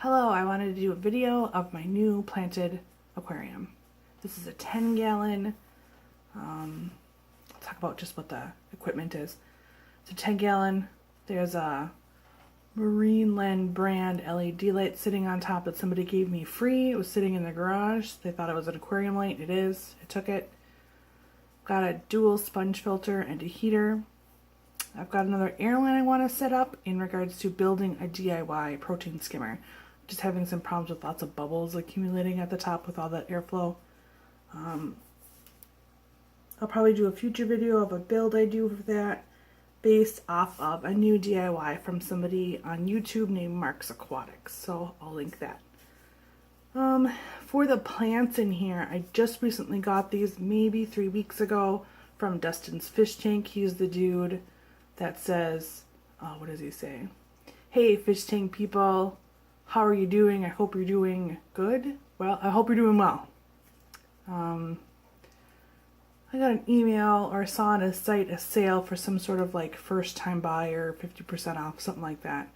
Hello, I wanted to do a video of my new planted aquarium. This is a 10-gallon, I'll talk about just what the equipment is. It's a 10-gallon, there's a Marineland brand LED light sitting on top that somebody gave me free. It was sitting in the garage. They thought it was an aquarium light. It is. I took it. Got a dual sponge filter and a heater. I've got another airline I want to set up in regards to building a DIY protein skimmer. Just having some problems with lots of bubbles accumulating at the top with all that airflow. I'll probably do a future video of a build I do for that based off of a new DIY from somebody on YouTube named Mark's Aquatics. So I'll link that. For the plants in here, I just recently got these maybe 3 weeks ago from DustinsFishTank. He's the dude that says, what does he say? Hey, fish tank people. How are you doing? I hope you're doing good. Well, I hope you're doing well. I got an email or saw on a site a sale for some sort of like first time buyer, 50% off, something like that.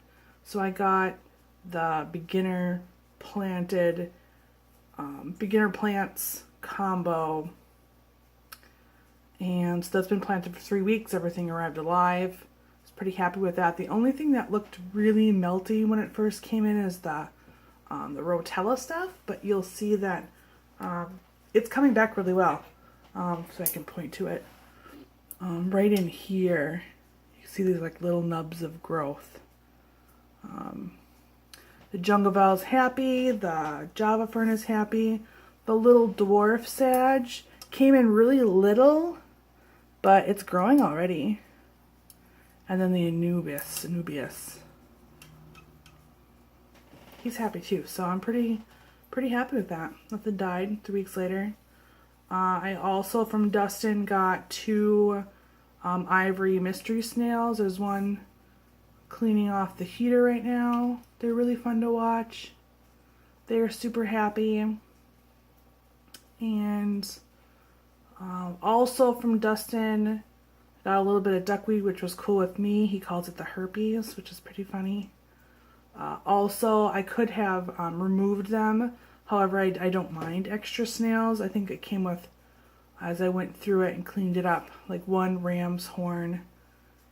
So I got the beginner plants combo. And so that's been planted for 3 weeks. Everything arrived alive. Pretty happy with that. The only thing that looked really melty when it first came in is the rotella stuff, but you'll see that it's coming back really well. So I can point to it. Right in here, you see these like little nubs of growth. The jungle val's happy. The Java fern is happy. The little dwarf sag came in really little, but it's growing already. And then the Anubias. He's happy too, so I'm pretty happy with that. Nothing died 3 weeks later. I also from Dustin got 2 ivory mystery snails. There's one cleaning off the heater right now. They're really fun to watch. They're super happy. And also from Dustin, got a little bit of duckweed, which was cool with me. He calls it the herpes, which is pretty funny. Also, I could have removed them. However, I don't mind extra snails. I think it came with, as I went through it and cleaned it up, like 1 ramshorn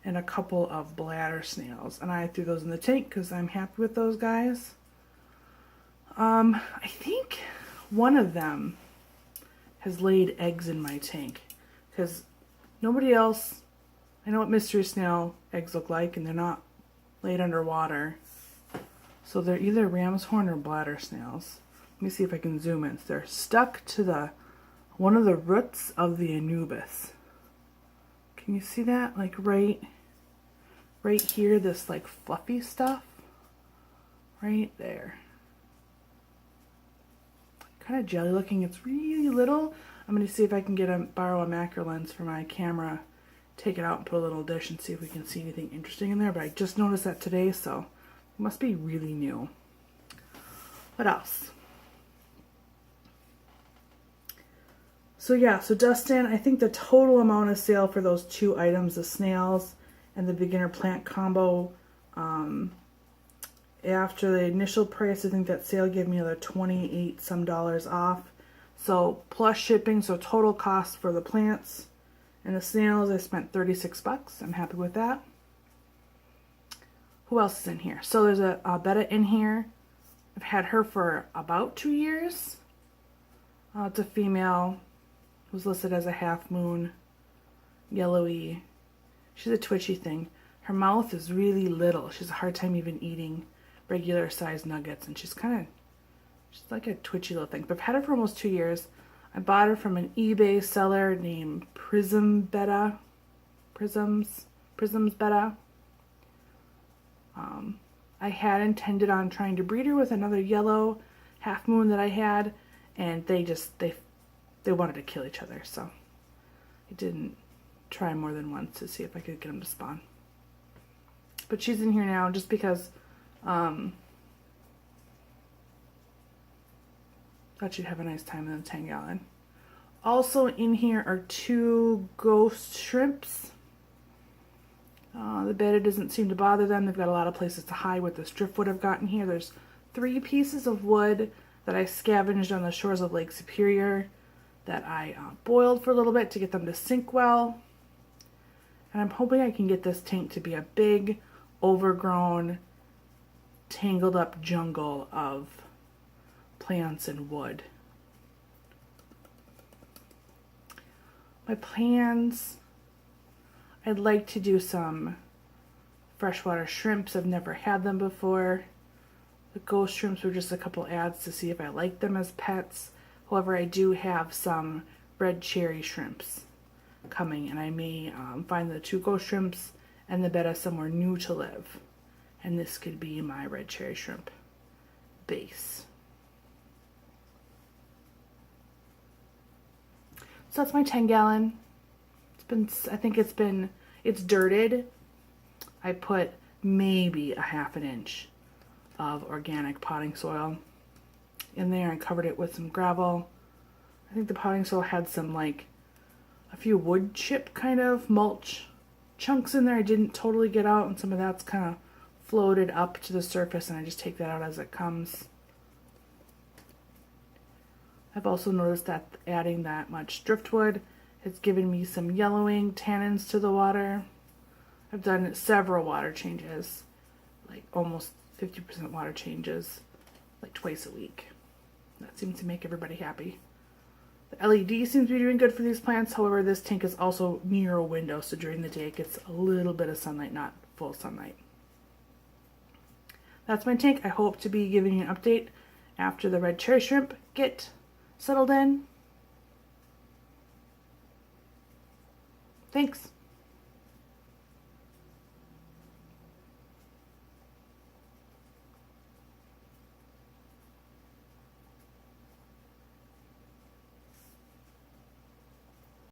and a couple of bladder snails. And I threw those in the tank because I'm happy with those guys. I think one of them has laid eggs in my tank because nobody else, I know what mystery snail eggs look like, and they're not laid underwater. So they're either ramshorn or bladder snails. Let me see if I can zoom in. So they're stuck to one of the roots of the Anubis. Can you see that? Like right here, this like fluffy stuff. Right there. Kind of jelly looking. It's really little. I'm going to see if I can borrow a macro lens for my camera, take it out and put a little dish and see if we can see anything interesting in there. But I just noticed that today, so it must be really new. What else? So yeah, so Dustin, I think the total amount of sale for those 2 items, the snails and the beginner plant combo, after the initial price, I think that sale gave me another 28 some dollars off. So plus shipping, so total cost for the plants and the snails, I spent 36 bucks. I'm happy with that. Who else is in here? So there's a betta in here. I've had her for about 2 years. It's a female. Was listed as a half moon, yellowy. She's a twitchy thing. Her mouth is really little. She has a hard time even eating regular sized nuggets, and she's like a twitchy little thing. But I've had her for almost 2 years. I bought her from an eBay seller named Prisms Betta. I had intended on trying to breed her with another yellow half moon that I had, and they wanted to kill each other, so I didn't try more than once to see if I could get them to spawn. But she's in here now just because thought she'd have a nice time in the 10-gallon. Also in here are 2 ghost shrimps. The betta doesn't seem to bother them. They've got a lot of places to hide with this driftwood I've got in here. There's 3 pieces of wood that I scavenged on the shores of Lake Superior that I boiled for a little bit to get them to sink well. And I'm hoping I can get this tank to be a big, overgrown, tangled up jungle of plants and wood. My plans, I'd like to do some freshwater shrimps. I've never had them before. The ghost shrimps were just a couple ads to see if I like them as pets. However, I do have some red cherry shrimps coming, and I may find the 2 ghost shrimps and the betta somewhere new to live. And this could be my red cherry shrimp base. So that's my 10-gallon. It's dirted. I put maybe a ½ an inch of organic potting soil in there and covered it with some gravel. I think the potting soil had some, like, a few wood chip kind of mulch chunks in there I didn't totally get out, and some of that's kind of floated up to the surface, and I just take that out as it comes. I've also noticed that adding that much driftwood has given me some yellowing tannins to the water. I've done several water changes, like almost 50% water changes, like twice a week. That seems to make everybody happy. The LED seems to be doing good for these plants. However, this tank is also near a window, so during the day it gets a little bit of sunlight, not full sunlight. That's my tank. I hope to be giving you an update after the red cherry shrimp get settled in. Thanks.